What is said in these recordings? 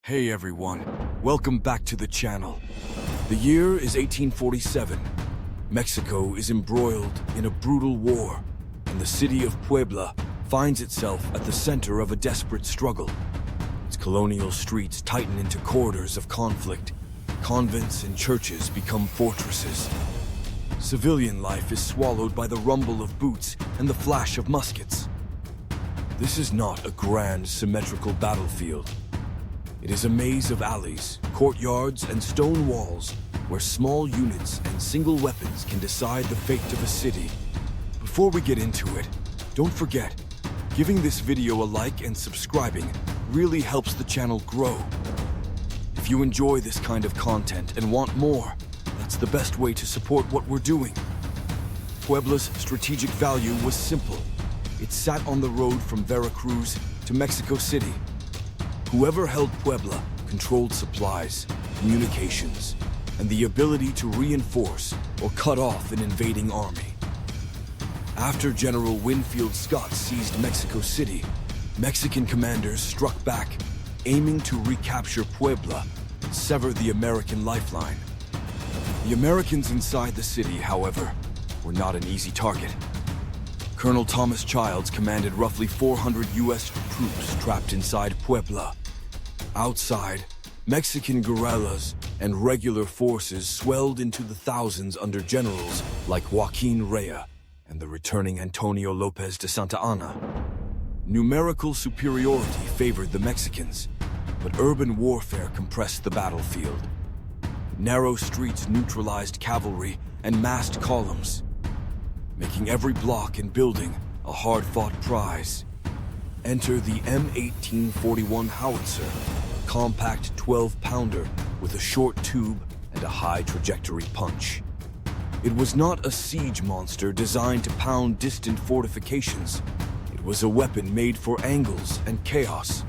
Hey everyone, welcome back to the channel. The year is 1847. Mexico is embroiled in a brutal war, and the city of Puebla finds itself at the center of a desperate struggle. Its colonial streets tighten into corridors of conflict. Convents and churches become fortresses. Civilian life is swallowed by the rumble of boots and the flash of muskets. This is not a grand, symmetrical battlefield. It is a maze of alleys, courtyards, and stone walls where small units and single weapons can decide the fate of a city. Before we get into it, don't forget, giving this video a like and subscribing really helps the channel grow. If you enjoy this kind of content and want more, that's the best way to support what we're doing. Puebla's strategic value was simple. It sat on the road from Veracruz to Mexico City. Whoever held Puebla controlled supplies, communications, and the ability to reinforce or cut off an invading army. After General Winfield Scott seized Mexico City, Mexican commanders struck back, aiming to recapture Puebla and sever the American lifeline. The Americans inside the city, however, were not an easy target. Colonel Thomas Childs commanded roughly 400 U.S. troops trapped inside Puebla. Outside, Mexican guerrillas and regular forces swelled into the thousands under generals like Joaquin Rea and the returning Antonio Lopez de Santa Anna. Numerical superiority favored the Mexicans, but urban warfare compressed the battlefield. Narrow streets neutralized cavalry and massed columns, making every block and building a hard-fought prize. Enter the M1841 Howitzer, a compact 12-pounder with a short tube and a high-trajectory punch. It was not a siege monster designed to pound distant fortifications. It was a weapon made for angles and chaos.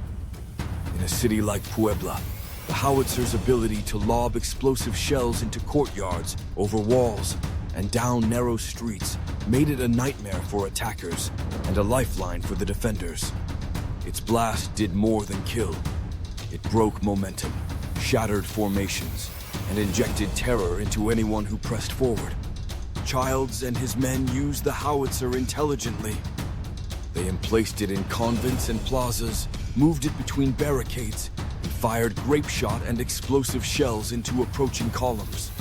In a city like Puebla, the Howitzer's ability to lob explosive shells into courtyards, over walls, and down narrow streets made it a nightmare for attackers and a lifeline for the defenders. Its blast did more than kill. It broke momentum, shattered formations, and injected terror into anyone who pressed forward. Childs and his men used the howitzer intelligently. They emplaced it in convents and plazas, moved it between barricades, and fired grape shot and explosive shells into approaching columns.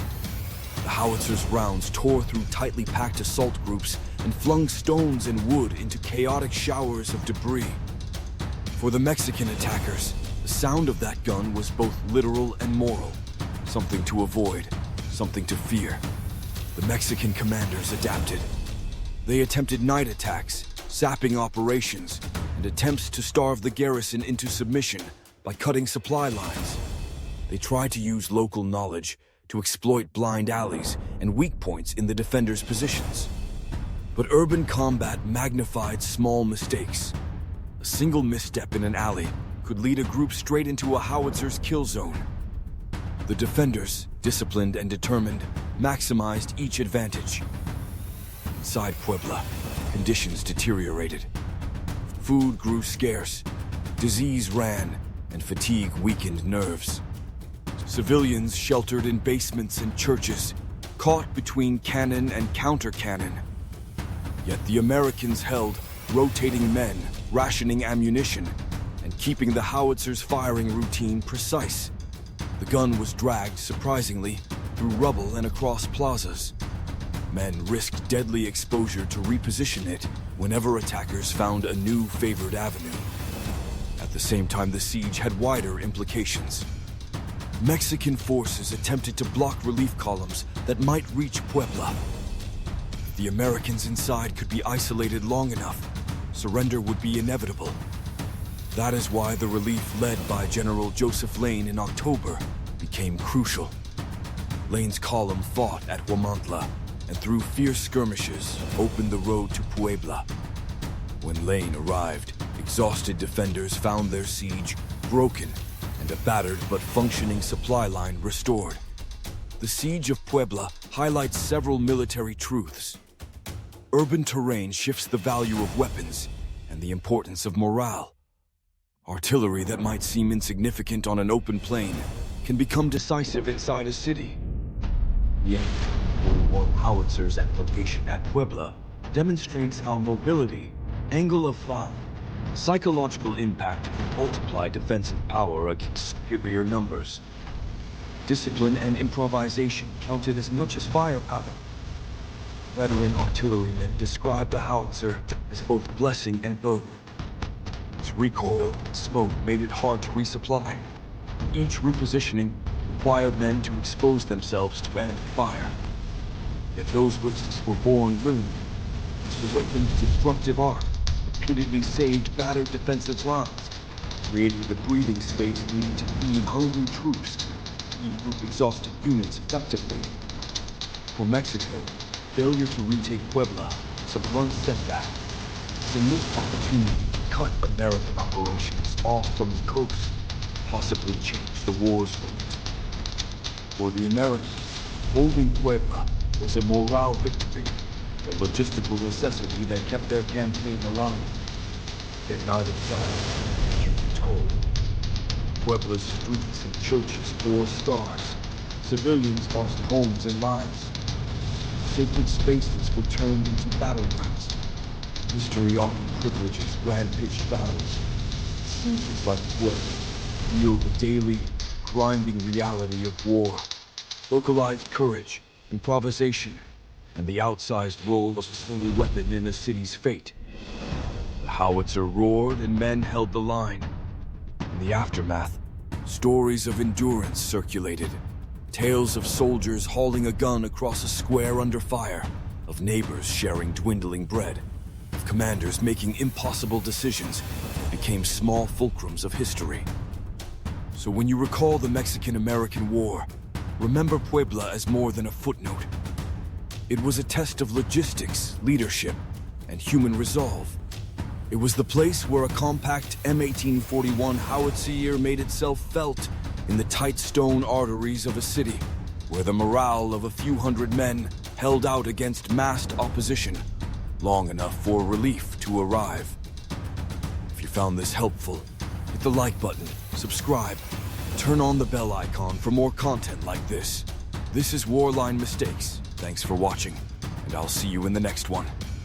The howitzer's rounds tore through tightly packed assault groups and flung stones and wood into chaotic showers of debris. For the Mexican attackers, the sound of that gun was both literal and moral. Something to avoid, something to fear. The Mexican commanders adapted. They attempted night attacks, sapping operations, and attempts to starve the garrison into submission by cutting supply lines. They tried to use local knowledge to exploit blind alleys and weak points in the defenders' positions. But urban combat magnified small mistakes. A single misstep in an alley could lead a group straight into a howitzer's kill zone. The defenders, disciplined and determined, maximized each advantage. Inside Puebla, conditions deteriorated. Food grew scarce, disease ran, and fatigue weakened nerves. Civilians sheltered in basements and churches, caught between cannon and counter-cannon. Yet the Americans held, rotating men, rationing ammunition, and keeping the howitzer's firing routine precise. The gun was dragged, surprisingly, through rubble and across plazas. Men risked deadly exposure to reposition it whenever attackers found a new favored avenue. At the same time, the siege had wider implications. Mexican forces attempted to block relief columns that might reach Puebla. If the Americans inside could be isolated long enough, surrender would be inevitable. That is why the relief led by General Joseph Lane in October became crucial. Lane's column fought at Huamantla and through fierce skirmishes opened the road to Puebla. When Lane arrived, exhausted defenders found their siege broken and a battered but functioning supply line restored. The Siege of Puebla highlights several military truths. Urban terrain shifts the value of weapons and the importance of morale. Artillery that might seem insignificant on an open plain can become decisive inside a city. The M1841 Howitzer's application at Puebla demonstrates how mobility, angle of fire, psychological impact can multiply defensive power against superior numbers. Discipline and improvisation counted as much as firepower. Veteran artillerymen described the howitzer as both blessing and burden. Its recoil and smoke made it hard to resupply. Each repositioning required men to expose themselves to enemy fire. Yet those risks were born willingly. The weapon's destructive arc repeatedly saved battered defensive lines, creating the breathing space needed to feed hungry troops and move exhausted units effectively. For Mexico, failure to retake Puebla was a blunt setback. It's a missed opportunity to cut American operations off from the coast, possibly change the war's fate. For the Americans, holding Puebla was a morale victory, a logistical necessity that kept their campaign alive. Yet neither side took the toll. Puebla's streets and churches bore scars. Civilians lost homes and lives. Sacred spaces were turned into battlegrounds. History often privileges grand-pitched battles. Sieges like Puebla reveal the daily, grinding reality of war. Localized courage, improvisation, and the outsized role of a single weapon in a city's fate. The howitzer roared and men held the line. In the aftermath, stories of endurance circulated. Tales of soldiers hauling a gun across a square under fire, of neighbors sharing dwindling bread, of commanders making impossible decisions, became small fulcrums of history. So when you recall the Mexican-American War, remember Puebla as more than a footnote. It was a test of logistics, leadership, and human resolve. It was the place where a compact M1841 Howitzer made itself felt in the tight stone arteries of a city, where the morale of a few hundred men held out against massed opposition, long enough for relief to arrive. If you found this helpful, hit the like button, subscribe, turn on the bell icon for more content like this. This is WarlineMistakes. Thanks for watching, and I'll see you in the next one.